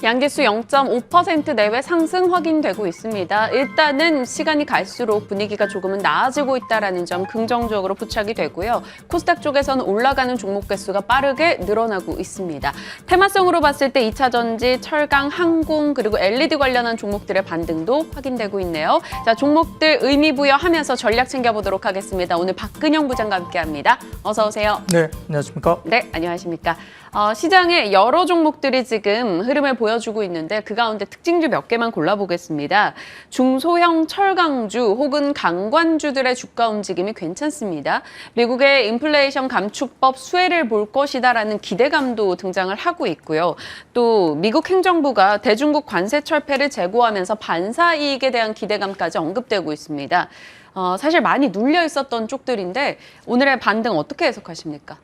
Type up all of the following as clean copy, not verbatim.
양지수 0.5% 내외 상승 확인되고 있습니다. 일단은 시간이 갈수록 분위기가 조금은 나아지고 있다는 점 긍정적으로 포착이 되고요. 코스닥 쪽에서는 올라가는 종목 개수가 빠르게 늘어나고 있습니다. 테마성으로 봤을 때 2차 전지, 철강, 항공, 그리고 LED 관련한 종목들의 반등도 확인되고 있네요. 자, 종목들 의미 부여하면서 전략 챙겨보도록 하겠습니다. 오늘 박근영 부장과 함께합니다. 어서 오세요. 네, 안녕하십니까? 네, 안녕하십니까? 시장의 여러 종목들이 지금 흐름을 보여주고 있는데 그 가운데 특징주 몇 개만 골라보겠습니다. 중소형 철강주 혹은 강관주들의 주가 움직임이 괜찮습니다. 미국의 인플레이션 감축법 수혜를 볼 것이다라는 기대감도 등장을 하고 있고요. 또 미국 행정부가 대중국 관세 철폐를 제고하면서 반사 이익에 대한 기대감까지 언급되고 있습니다. 사실 많이 눌려 있었던 쪽들인데 오늘의 반등 어떻게 해석하십니까?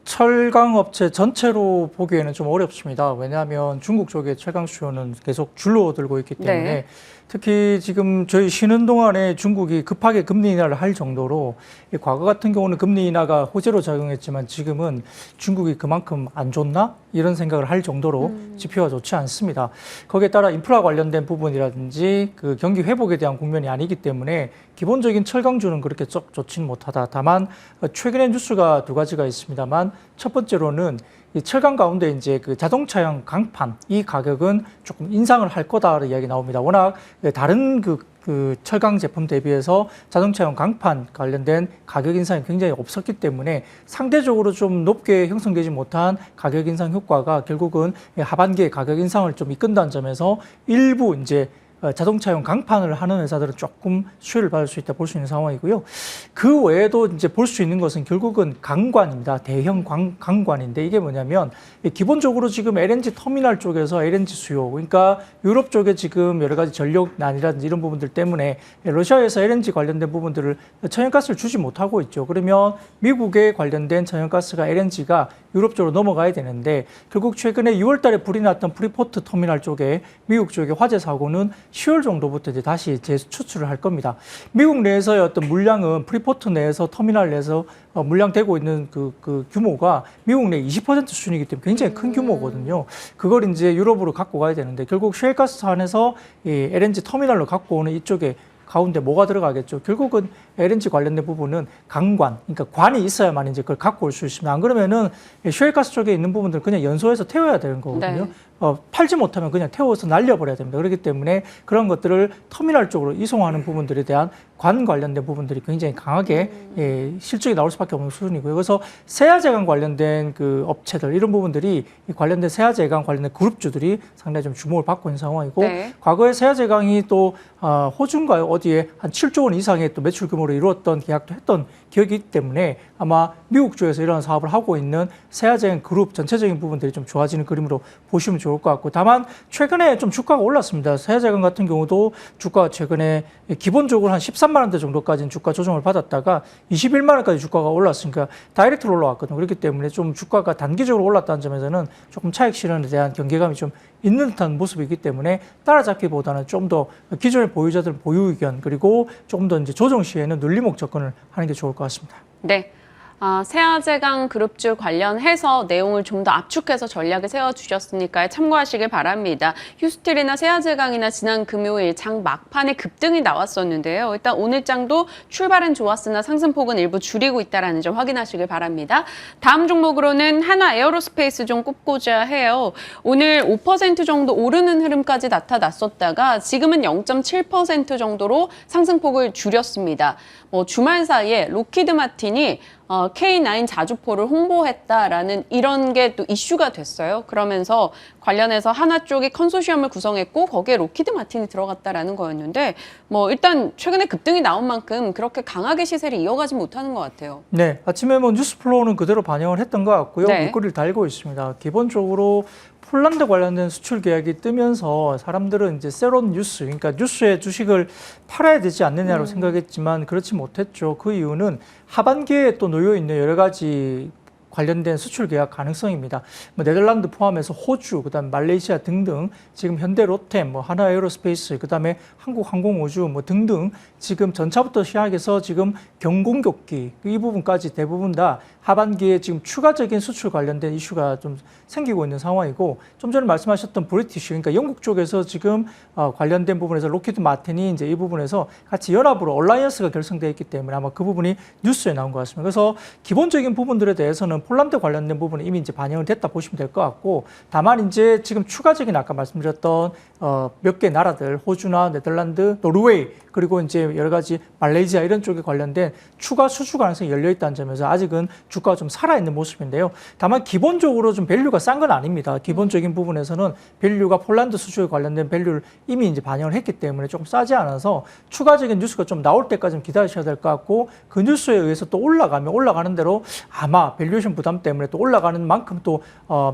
철강 업체 전체로 보기에는 좀 어렵습니다. 왜냐하면 중국 쪽의 철강 수요는 계속 줄어들고 있기 때문에 네. 특히 지금 저희 쉬는 동안에 중국이 급하게 금리 인하를 할 정도로 과거 같은 경우는 금리 인하가 호재로 작용했지만 지금은 중국이 그만큼 안 좋나? 이런 생각을 할 정도로 지표가 좋지 않습니다. 거기에 따라 인프라 관련된 부분이라든지 그 경기 회복에 대한 국면이 아니기 때문에 기본적인 철강주는 그렇게 썩 좋지는 못하다. 다만 최근에 뉴스가 두 가지가 있습니다만 첫 번째로는 이 철강 가운데 이제 그 자동차용 강판 이 가격은 조금 인상을 할 거다라는 이야기 나옵니다. 워낙 다른 그 철강 제품 대비해서 자동차용 강판 관련된 가격 인상이 굉장히 없었기 때문에 상대적으로 좀 높게 형성되지 못한 가격 인상 효과가 결국은 하반기에 가격 인상을 좀 이끈다는 점에서 일부 이제 자동차용 강판을 하는 회사들은 조금 수혜를 받을 수 있다 볼 수 있는 상황이고요. 그 외에도 이제 볼 수 있는 것은 결국은 강관입니다. 대형 강관인데 이게 뭐냐면 기본적으로 지금 LNG 터미널 쪽에서 LNG 수요, 그러니까 유럽 쪽에 지금 여러 가지 전력난이라든지 이런 부분들 때문에 러시아에서 LNG 관련된 부분들을 천연가스를 주지 못하고 있죠. 그러면 미국에 관련된 천연가스가 LNG가 유럽 쪽으로 넘어가야 되는데 결국 최근에 6월 달에 불이 났던 프리포트 터미널 쪽에 미국 쪽의 화재 사고는 10월 정도부터 이제 다시 재추출을 할 겁니다. 미국 내에서의 어떤 물량은 프리포트 내에서 터미널 내에서 물량되고 있는 그 규모가 미국 내 20% 수준이기 때문에 굉장히 큰 규모거든요. 그걸 이제 유럽으로 갖고 가야 되는데 결국 셰일가스 안에서 이 LNG 터미널로 갖고 오는 이쪽에 가운데 뭐가 들어가겠죠? 결국은 LNG 관련된 부분은 강관, 그러니까 관이 있어야만 이제 그걸 갖고 올 수 있습니다. 안 그러면은 셰일가스 쪽에 있는 부분들은 그냥 연소해서 태워야 되는 거거든요. 네. 팔지 못하면 그냥 태워서 날려버려야 됩니다. 그렇기 때문에 그런 것들을 터미널 쪽으로 이송하는 부분들에 대한 관 관련된 부분들이 굉장히 강하게 실적이 나올 수밖에 없는 수준이고요. 그래서 세아제강 관련된 그 업체들 이런 부분들이 이 관련된 세아제강 관련된 그룹주들이 상당히 좀 주목을 받고 있는 상황이고 네. 과거에 세아제강이 또 호주인가요? 어디에 한 7조 원 이상의 또 매출 규모로 이루었던 계약도 했던 기억이 있기 때문에 아마 미국 쪽에서 이런 사업을 하고 있는 세아제강 그룹 전체적인 부분들이 좀 좋아지는 그림으로 보시면 좋을 것 같고 다만 최근에 좀 주가가 올랐습니다. 세아제강 같은 경우도 주가가 최근에 기본적으로 한 13만 원대 정도까지는 주가 조정을 받았다가 21만 원까지 주가가 올랐으니까 다이렉트로 올라왔거든요. 그렇기 때문에 좀 주가가 단기적으로 올랐다는 점에서는 조금 차익 실현에 대한 경계감이 좀 있는 듯한 모습이기 때문에 따라잡기보다는 좀 더 기존의 보유자들 보유 의견 그리고 조금 더 이제 조정 시에는 눌림목 접근을 하는 게 좋을 것 같습니다. 네. 세아제강 그룹주 관련해서 내용을 좀 더 압축해서 전략을 세워주셨으니까 참고하시길 바랍니다. 휴스틸이나 세아제강이나 지난 금요일 장 막판에 급등이 나왔었는데요. 일단 오늘 장도 출발은 좋았으나 상승폭은 일부 줄이고 있다는 점 확인하시길 바랍니다. 다음 종목으로는 하나 에어로스페이스 좀 꼽고자 해요. 오늘 5% 정도 오르는 흐름까지 나타났었다가 지금은 0.7% 정도로 상승폭을 줄였습니다. 주말 사이에 로키드 마틴이 K9 자주포를 홍보했다라는 이런 게 또 이슈가 됐어요. 그러면서 관련해서 하나 쪽이 컨소시엄을 구성했고 거기에 로키드 마틴이 들어갔다라는 거였는데 일단 최근에 급등이 나온 만큼 그렇게 강하게 시세를 이어가지 못하는 것 같아요. 네, 아침에 뉴스 플로우는 그대로 반영을 했던 것 같고요. 네. 물꼬리를 달고 있습니다. 기본적으로 폴란드 관련된 수출 계약이 뜨면서 사람들은 이제 세론 뉴스, 그러니까 뉴스에 주식을 팔아야 되지 않느냐로 생각했지만 그렇지 못했죠. 그 이유는 하반기에 또 놓여 있는 여러 가지 관련된 수출 계약 가능성입니다. 뭐 네덜란드 포함해서 호주, 그다음 말레이시아 등등 지금 현대 로템, 뭐 하나에어로스페이스, 그다음에 한국항공우주 뭐 등등 지금 전차부터 시작해서 지금 경공격기 이 부분까지 대부분 다 하반기에 지금 추가적인 수출 관련된 이슈가 좀 생기고 있는 상황이고, 좀 전에 말씀하셨던 브리티쉬, 그러니까 영국 쪽에서 지금 관련된 부분에서 로키드 마틴이 이제 이 부분에서 같이 연합으로 얼라이언스가 결성되어 있기 때문에 아마 그 부분이 뉴스에 나온 것 같습니다. 그래서 기본적인 부분들에 대해서는 폴란드 관련된 부분은 이미 이제 반영을 됐다 보시면 될 것 같고, 다만 이제 지금 추가적인 아까 말씀드렸던 몇 개 나라들, 호주나 네덜란드, 노르웨이, 그리고 이제 여러 가지 말레이시아 이런 쪽에 관련된 추가 수주 가능성이 열려 있다는 점에서 아직은 주가가 좀 살아있는 모습인데요. 다만 기본적으로 좀 밸류가 싼 건 아닙니다. 기본적인 부분에서는 밸류가 폴란드 수주에 관련된 밸류를 이미 이제 반영을 했기 때문에 조금 싸지 않아서 추가적인 뉴스가 좀 나올 때까지 좀 기다리셔야 될 것 같고, 그 뉴스에 의해서 또 올라가면 올라가는 대로 아마 밸류에이션 부담 때문에 또 올라가는 만큼 또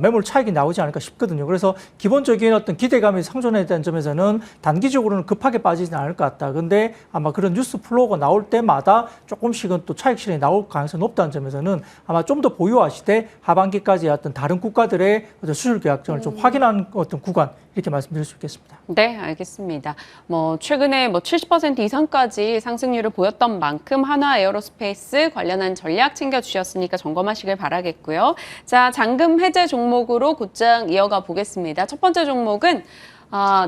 매물 차익이 나오지 않을까 싶거든요. 그래서 기본적인 어떤 기대감이 상존에 대한 점에서는 단기적으로는 급하게 빠지지는 않을 것 같다. 근데 아마 그런 뉴스 플로우가 나올 때마다 조금씩은 또 차익 실현이 나올 가능성이 높다는 점에서는 아마 좀 더 보유하시되 하반기까지 어떤 다른 국가들의 어떤 수출 계약정을 좀 확인하는 어떤 구간, 이렇게 말씀드릴 수 있겠습니다. 네, 알겠습니다. 뭐 최근에 뭐 70% 이상까지 상승률을 보였던 만큼 한화에어로스페이스 관련한 전략 챙겨주셨으니까 점검하시길 바라겠고요. 자, 잔금 해제 종목으로 곧장 이어가 보겠습니다. 첫 번째 종목은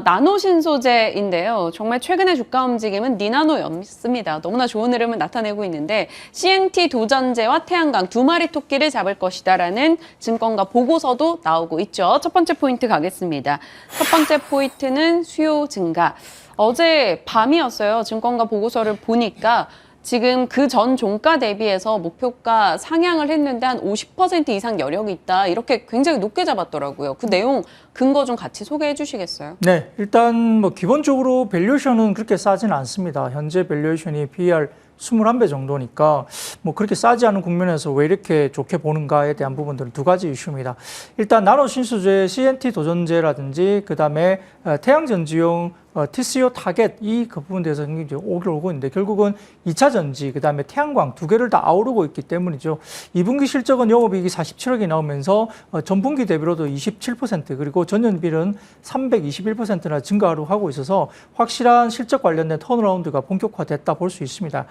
나노 신소재인데요. 정말 최근의 주가 움직임은 니나노였습니다. 너무나 좋은 흐름을 나타내고 있는데 CNT 도전제와 태양광 두 마리 토끼를 잡을 것이다라는 증권가 보고서도 나오고 있죠. 첫 번째 포인트 가겠습니다. 첫 번째 포인트는 수요 증가. 어제 밤이었어요. 증권가 보고서를 보니까 지금 그 전 종가 대비해서 목표가 상향을 했는데 한 50% 이상 여력이 있다. 이렇게 굉장히 높게 잡았더라고요. 그 내용 근거 좀 같이 소개해 주시겠어요? 네, 일단 뭐 기본적으로 밸류에이션은 그렇게 싸지는 않습니다. 현재 밸류에이션이 PER 21배 정도니까 뭐 그렇게 싸지 않은 국면에서 왜 이렇게 좋게 보는가에 대한 부분들은 두 가지 이슈입니다. 일단 나노 신소재 CNT 도전제라든지 그다음에 태양전지용 TCO 타겟 그 부분에 대해서 굉장히 오고 있는데, 결국은 2차 전지, 그 다음에 태양광 두 개를 다 아우르고 있기 때문이죠. 2분기 실적은 영업이익이 47억이 나오면서 전분기 대비로도 27%, 그리고 전년비는 321%나 증가를 하고 있어서 확실한 실적 관련된 턴어라운드가 본격화됐다 볼 수 있습니다.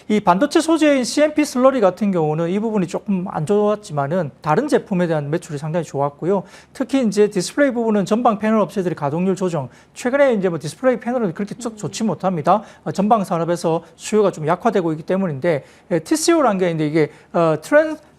이 반도체 소재인 CMP 슬러리 같은 경우는 이 부분이 조금 안 좋았지만은 다른 제품에 대한 매출이 상당히 좋았고요. 특히 이제 디스플레이 부분은 전방 패널 업체들이 가동률 조정, 최근에 이제 뭐 디스플레이 패널은 그렇게 좋지 못합니다. 전방 산업에서 수요가 좀 약화되고 있기 때문인데, TCO라는 게 있는데 이게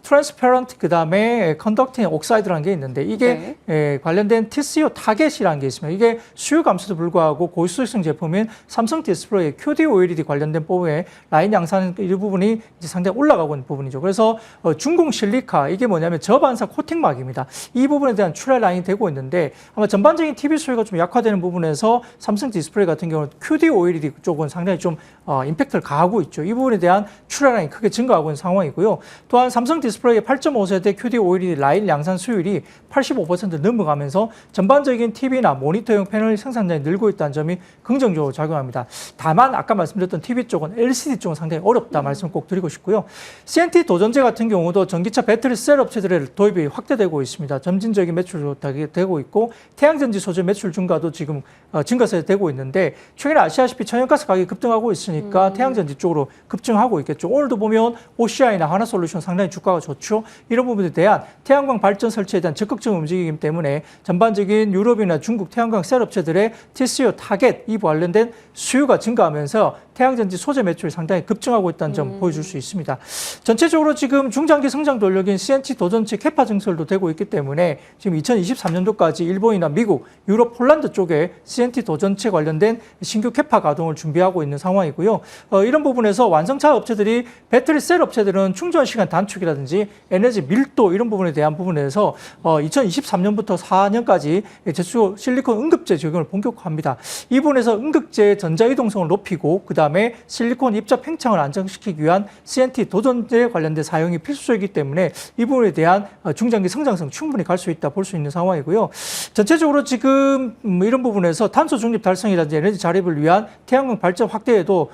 트랜스페런트 그다음에 컨덕팅 옥사이드라는 게 있는데, 이게 관련된 TCO 타겟이라는 게 있습니다. 이게 수요 감소도 불구하고 고수익성 제품인 삼성 디스플레이 QD OLED 관련된 부분에 라인 양산 이 부분이 이제 상당히 올라가고 있는 부분이죠. 그래서 중공 실리카, 이게 뭐냐면 저반사 코팅막입니다. 이 부분에 대한 출하 라인이 되고 있는데, 아마 전반적인 TV 수요가 좀 약화되는 부분에서 삼성 디스플레이 같은 경우는 QD OLED 쪽은 상당히 좀 임팩트를 가하고 있죠. 이 부분에 대한 출하 라인이 크게 증가하고 있는 상황이고요. 또한 삼성 디스플레이의 8.5세대 QD OLED 라인 양산 수율이 85% 넘어가면서 전반적인 TV나 모니터용 패널 생산량이 늘고 있다는 점이 긍정적으로 작용합니다. 다만 아까 말씀드렸던 TV 쪽은 LCD 쪽은 상당히 어렵다 말씀을 꼭 드리고 싶고요. CNT 도전제 같은 경우도 전기차 배터리 셀 업체들의 도입이 확대되고 있습니다. 점진적인 매출도 되고 있고, 태양전지 소재 매출 증가도 지금 증가세에 되고 있는데, 최근에 아시다시피 천연가스 가격이 급등하고 있으니까 태양전지 쪽으로 급증하고 있겠죠. 오늘도 보면 OCI나 하나솔루션 상당히 주가가 좋죠. 이런 부분에 대한 태양광 발전 설치에 대한 적극적 움직이기 때문에 전반적인 유럽이나 중국 태양광 셀 업체들의 TCO 타겟 이 관련된 수요가 증가하면서 태양전지 소재 매출이 상당히 급증하고 있다는 점 보여줄 수 있습니다. 전체적으로 지금 중장기 성장 동력인 CNT 도전체 캐파 증설도 되고 있기 때문에 지금 2023년도까지 일본이나 미국, 유럽, 폴란드 쪽에 CNT 도전체 관련된 신규 캐파 가동을 준비하고 있는 상황이고요. 이런 부분에서 완성차 업체들이 배터리 셀 업체들은 충전 시간 단축이라든지 에너지 밀도 이런 부분에 대한 부분에서 2023년부터 4년까지 제초 실리콘 응급제 적용을 본격화합니다. 이 부분에서 응급제 전자이동성을 높이고 그다음에 실리콘 입자 팽창을 안정시키기 위한 CNT 도전제 관련된 사용이 필수적이기 때문에 이 부분에 대한 중장기 성장성 충분히 갈 수 있다 볼 수 있는 상황이고요. 전체적으로 지금 이런 부분에서 탄소 중립 달성이라든지 에너지 자립을 위한 태양광 발전 확대에도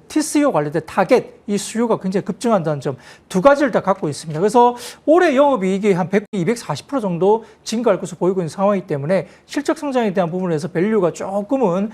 TCO 관련된 타겟 이 수요가 굉장히 급증한다는 점 두 가지를 다 갖고 있습니다. 그래서 올해 영업이익이 한 100, 240% 정도 증가할 것으로 보이고 있는 상황이기 때문에 실적 성장에 대한 부분에서 밸류가 조금은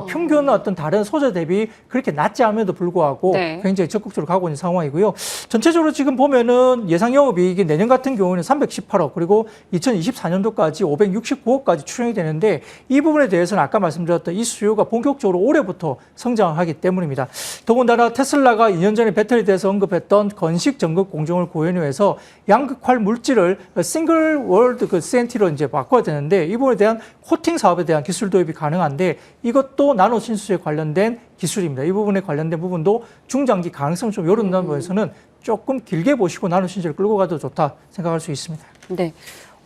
평균 어떤 다른 소재 대비 그렇게 낮지 않음에도 불구하고 네. 굉장히 적극적으로 가고 있는 상황이고요. 전체적으로 지금 보면은 예상 영업이익이 내년 같은 경우는 318억 그리고 2024년도까지 569억까지 추정이 되는데 이 부분에 대해서는 아까 말씀드렸던 이 수요가 본격적으로 올해부터 성장하기 때문입니다. 더군다나 테슬라가 2년 전에 배터리에 대해서 언급했던 건식 전극 공정을 고연유해서 양극활 물질을 싱글 월드 그 CNT로 이제 바꿔야 되는데 이 부분에 대한 코팅 사업에 대한 기술 도입이 가능한데 이것도 나노 신수에 관련된 기술입니다. 이 부분에 관련된 부분도 중장기 가능성을 좀 열어놓는 부분에서는 조금 길게 보시고 나노 신수를 끌고 가도 좋다 생각할 수 있습니다. 네.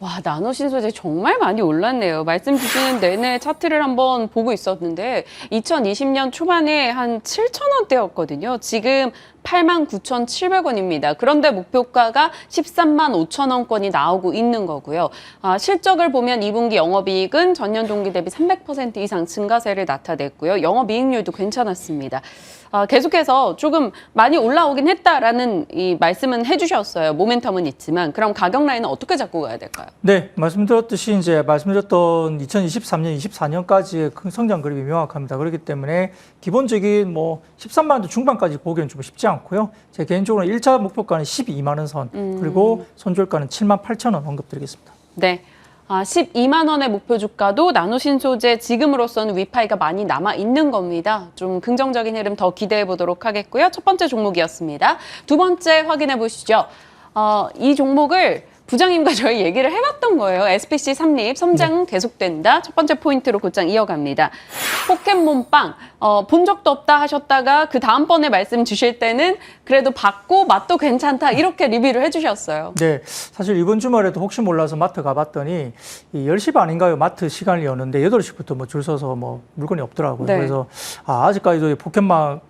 와, 나노 신소재 정말 많이 올랐네요. 말씀 주시는 내내 차트를 한번 보고 있었는데 2020년 초반에 한 7,000원대였거든요. 지금 89,700원입니다. 그런데 목표가가 13만 5천 원권이 나오고 있는 거고요. 실적을 보면 2분기 영업이익은 전년 동기 대비 300% 이상 증가세를 나타냈고요. 영업이익률도 괜찮았습니다. 계속해서 조금 많이 올라오긴 했다라는 이 말씀은 해주셨어요. 모멘텀은 있지만 그럼 가격 라인은 어떻게 잡고 가야 될까요? 네, 말씀드렸듯이 이제 말씀드렸던 2023년, 24년까지의 큰 성장 그림이 명확합니다. 그렇기 때문에 기본적인 뭐 13만 원 중반까지 보기는 좀 쉽지 않고요. 제 개인적으로 1차 목표가는 12만 원 선, 그리고 손절가는 7만 8천 원 언급드리겠습니다. 네. 12만 원의 목표 주가도 나노신소재 지금으로서는 위파이가 많이 남아 있는 겁니다. 좀 긍정적인 흐름 더 기대해 보도록 하겠고요. 첫 번째 종목이었습니다. 두 번째 확인해 보시죠. 이 종목을 부장님과 저희 얘기를 해봤던 거예요. SPC 삼립 성장 계속된다. 첫 번째 포인트로 곧장 이어갑니다. 포켓몬빵 본 적도 없다 하셨다가 그 다음번에 말씀 주실 때는 그래도 받고 맛도 괜찮다 이렇게 리뷰를 해주셨어요. 네, 사실 이번 주말에도 혹시 몰라서 마트 가봤더니 이 10시 반인가요? 마트 시간이 였는데 8시부터 뭐 줄 서서 뭐 물건이 없더라고요. 네. 그래서 아직까지도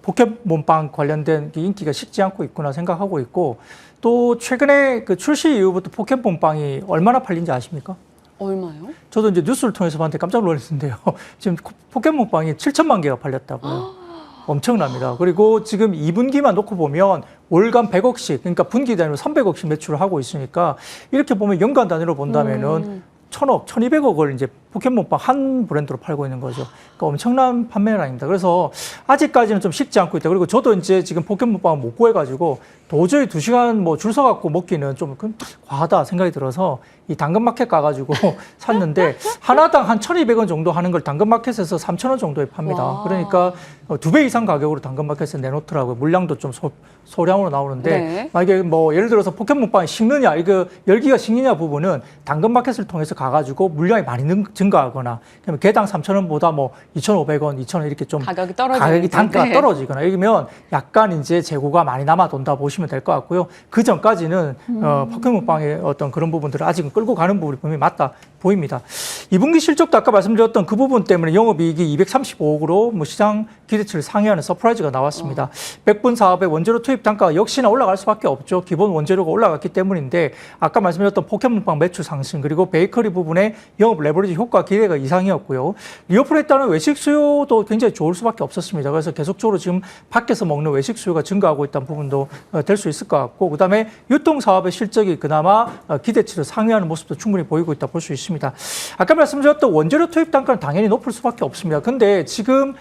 포켓몬빵 관련된 인기가 식지 않고 있구나 생각하고 있고 또 최근에 그 출시 이후부터 포켓몬빵이 얼마나 팔린지 아십니까? 얼마요? 저도 이제 뉴스를 통해서 봤는데 깜짝 놀랐는데요. 지금 포켓몬빵이 7천만 개가 팔렸다고요. 엄청납니다. 그리고 지금 2분기만 놓고 보면 월간 100억씩, 그러니까 분기 단위로 300억씩 매출을 하고 있으니까 이렇게 보면 연간 단위로 본다면은 1,000억, 1,200억을 이제 포켓몬빵 한 브랜드로 팔고 있는 거죠. 그러니까 엄청난 판매량입니다. 그래서 아직까지는 좀 식지 않고 있다. 그리고 저도 이제 지금 포켓몬빵을 못 구해가지고 도저히 2시간 뭐 줄 서갖고 먹기는 좀 과하다 생각이 들어서 이 당근마켓 가가지고 샀는데 하나당 한 1,200원 정도 하는 걸 당근마켓에서 3,000원 정도에 팝니다. 와. 그러니까 2배 이상 가격으로 당근마켓에 내놓더라고요. 물량도 좀 소량으로 나오는데 네. 만약에 뭐 예를 들어서 포켓몬빵이 식느냐, 이거 열기가 식느냐 부분은 당근마켓을 통해서 가가지고 물량이 많이 증가하거나 그러면 개당 3,000원보다 뭐 2,500원, 2,000원 이렇게 좀 가격이 떨어지는 가격이 단가가 네. 떨어지거나 이러면 약간 이제 재고가 많이 남아돈다 보시면 될 것 같고요. 그 전까지는 포켓몬빵의 어떤 그런 부분들을 아직은 끌고 가는 부분이 분명히 맞다 보입니다. 2분기 실적도 아까 말씀드렸던 그 부분 때문에 영업이익이 235억으로 뭐 시장 기대치를 상회하는 서프라이즈가 나왔습니다. 백분 사업의 원재료 투입 단가가 역시나 올라갈 수밖에 없죠. 기본 원재료가 올라갔기 때문인데 아까 말씀드렸던 포켓몬빵 매출 상승 그리고 베이커리 부분의 영업 레버리지 효과 기대가 이상이었고요. 리오픈에 따른 외식 수요도 굉장히 좋을 수밖에 없었습니다. 그래서 계속적으로 지금 밖에서 먹는 외식 수요가 증가하고 있다는 부분도 될 수 있을 것 같고 그다음에 유통 사업의 실적이 그나마 기대치를 상회하는 모습도 충분히 보이고 있다 볼 수 있습니다. 아까 말씀드렸던 원재료 투입 단가는 당연히 높을 수밖에 없습니다. 근데 지금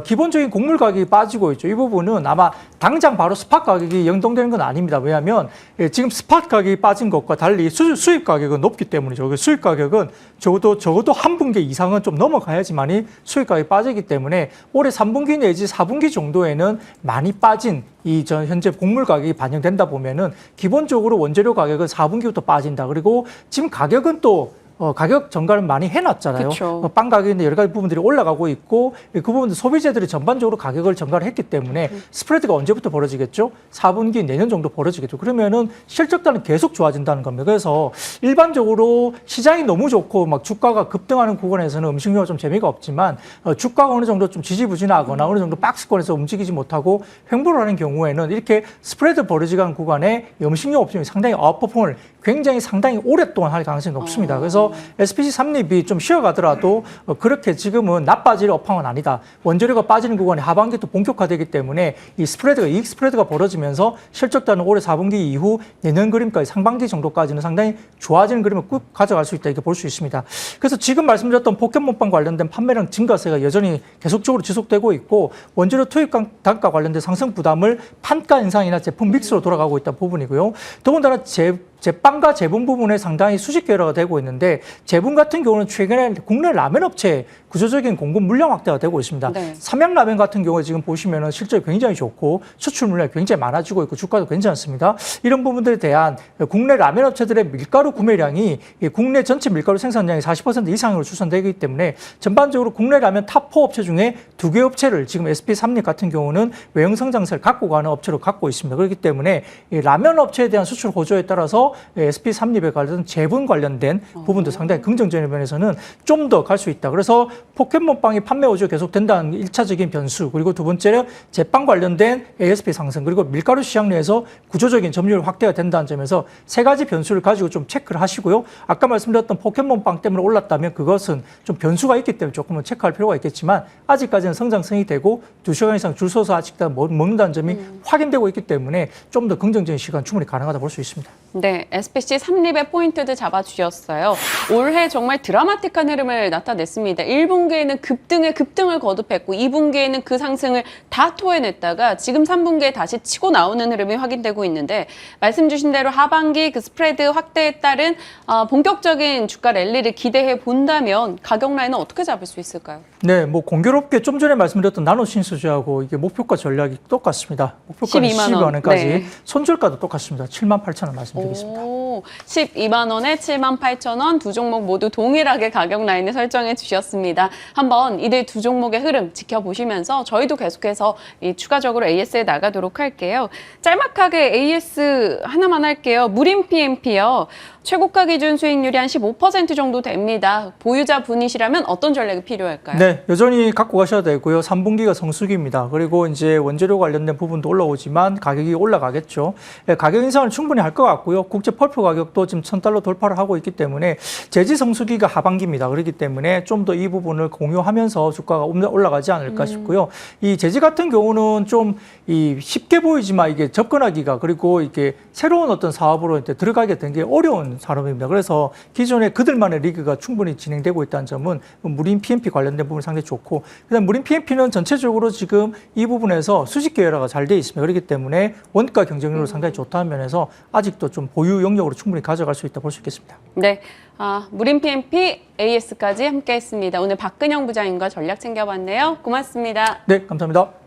기본적인 곡물 가격이 빠지고 있죠. 이 부분은 아마 당장 바로 스팟 가격이 연동되는 건 아닙니다. 왜냐하면 지금 스팟 가격이 빠진 것과 달리 수입 가격은 높기 때문이죠. 그 수입 가격은 적어도 한 분기 이상은 좀 넘어가야지만이 수입 가격이 빠지기 때문에 올해 3분기 내지 4분기 정도에는 많이 빠진 이 현재 곡물 가격이 반영된다 보면은 기본적으로 원재료 가격은 4분기부터 빠진다. 그리고 지금 가격은 또 가격 전가를 많이 해놨잖아요. 그쵸. 빵 가격인데 여러 가지 부분들이 올라가고 있고 그 부분도 소비자들이 전반적으로 가격을 전가를 했기 때문에 스프레드가 언제부터 벌어지겠죠? 4분기 내년 정도 벌어지겠죠. 그러면은 실적단은 계속 좋아진다는 겁니다. 그래서 일반적으로 시장이 너무 좋고 막 주가가 급등하는 구간에서는 음식료가 좀 재미가 없지만 주가가 어느 정도 좀 지지부진하거나 어느 정도 박스권에서 움직이지 못하고 횡보를 하는 경우에는 이렇게 스프레드 벌어지는 구간에 음식료 업종이 상당히 아웃퍼폼을 굉장히 상당히 오랫동안 할 가능성이 높습니다. 그래서 그래서 SPC 삼립이 좀 쉬어가더라도 그렇게 지금은 나빠질 업황은 아니다. 원재료가 빠지는 구간이 하반기 또 본격화되기 때문에 이 스프레드가 이익 스프레드가 벌어지면서 실적단은 올해 4분기 이후 내년 그림까지 상반기 정도까지는 상당히 좋아지는 그림을 쭉 가져갈 수 있다 이렇게 볼 수 있습니다. 그래서 지금 말씀드렸던 포켓몬빵 관련된 판매량 증가세가 여전히 계속적으로 지속되고 있고 원재료 투입 단가 관련된 상승 부담을 판가 인상이나 제품 믹스로 돌아가고 있다는 부분이고요. 더군다나 제빵과 제분 부분에 상당히 수직 결여가 되고 있는데 제분 같은 경우는 최근에 국내 라면 업체 구조적인 공급 물량 확대가 되고 있습니다. 네. 삼양라면 같은 경우에 지금 보시면은 실적이 굉장히 좋고 수출 물량이 굉장히 많아지고 있고 주가도 괜찮습니다. 이런 부분들에 대한 국내 라면 업체들의 밀가루 구매량이 국내 전체 밀가루 생산량의 40% 이상으로 추산되기 때문에 전반적으로 국내 라면 탑4 업체 중에 2개 업체를 지금 SP3립 같은 경우는 외형 성장세를 갖고 가는 업체로 갖고 있습니다. 그렇기 때문에 이 라면 업체에 대한 수출 호조에 따라서 SP3립에 관련 제분 관련된 부분도 상당히 긍정적인 면에서는 좀 더 갈 수 있다. 그래서 포켓몬빵이 판매 호조 계속 된다는 1차적인 변수, 그리고 두 번째는 제빵 관련된 ASP 상승, 그리고 밀가루 시장 내에서 구조적인 점유율 확대가 된다는 점에서 세 가지 변수를 가지고 좀 체크를 하시고요. 아까 말씀드렸던 포켓몬빵 때문에 올랐다면 그것은 좀 변수가 있기 때문에 조금은 체크할 필요가 있겠지만 아직까지는 성장성이 되고 2시간 이상 줄 서서 아직 다 먹는다는 점이 확인되고 있기 때문에 좀 더 긍정적인 시간 충분히 가능하다 볼 수 있습니다. 네, SPC 삼립의 포인트들 잡아주셨어요. 올해 정말 드라마틱한 흐름을 나타냈습니다. 1분기에는 급등에 급등을 거듭했고 2분기에는 그 상승을 다 토해냈다가 지금 3분기에 다시 치고 나오는 흐름이 확인되고 있는데 말씀 주신 대로 하반기 그 스프레드 확대에 따른 본격적인 주가 랠리를 기대해 본다면 가격 라인은 어떻게 잡을 수 있을까요? 네, 뭐 공교롭게 좀 전에 말씀드렸던 나노신수주하고 이게 목표가 전략이 똑같습니다. 목표가는 12만 12만 원까지, 네. 손절가도 똑같습니다. 78,000원 말씀드리겠습니다. 오, 12만 원에 78,000원 두 종목 모두 동일하게 가격 라인을 설정해 주셨습니다. 한번 이들 두 종목의 흐름 지켜보시면서 저희도 계속해서 추가적으로 AS에 나가도록 할게요. 짤막하게 AS 하나만 할게요. 무림 PMP요. 최고가 기준 수익률이 한 15% 정도 됩니다. 보유자 분이시라면 어떤 전략이 필요할까요? 네, 여전히 갖고 가셔야 되고요. 3분기가 성수기입니다. 그리고 이제 원재료 관련된 부분도 올라오지만 가격이 올라가겠죠. 네, 가격 인상을 충분히 할 것 같고요. 국제 펄프 가격도 지금 $1,000 돌파를 하고 있기 때문에 재지 성수기가 하반기입니다. 그렇기 때문에 좀 더 이 부분을 공유하면서 주가가 올라가지 않을까 싶고요. 이 재지 같은 경우는 좀 쉽게 보이지만 이게 접근하기가 그리고 이게 새로운 어떤 사업으로 이제 들어가게 된 게 어려운 산업입니다. 그래서 기존에 그들만의 리그가 충분히 진행되고 있다는 점은 무림 PMP 관련된 부분이 상당히 좋고, 그다음 무림 PMP는 전체적으로 지금 이 부분에서 수직 계열화가 잘 돼 있습니다. 그렇기 때문에 원가 경쟁력으로 상당히 좋다는 면에서 아직도 좀 보유 영역으로 충분히 가져갈 수 있다 볼 수 있겠습니다. 네, 무림 PMP AS까지 함께했습니다. 오늘 박근영 부장님과 전략 챙겨봤네요. 고맙습니다. 네, 감사합니다.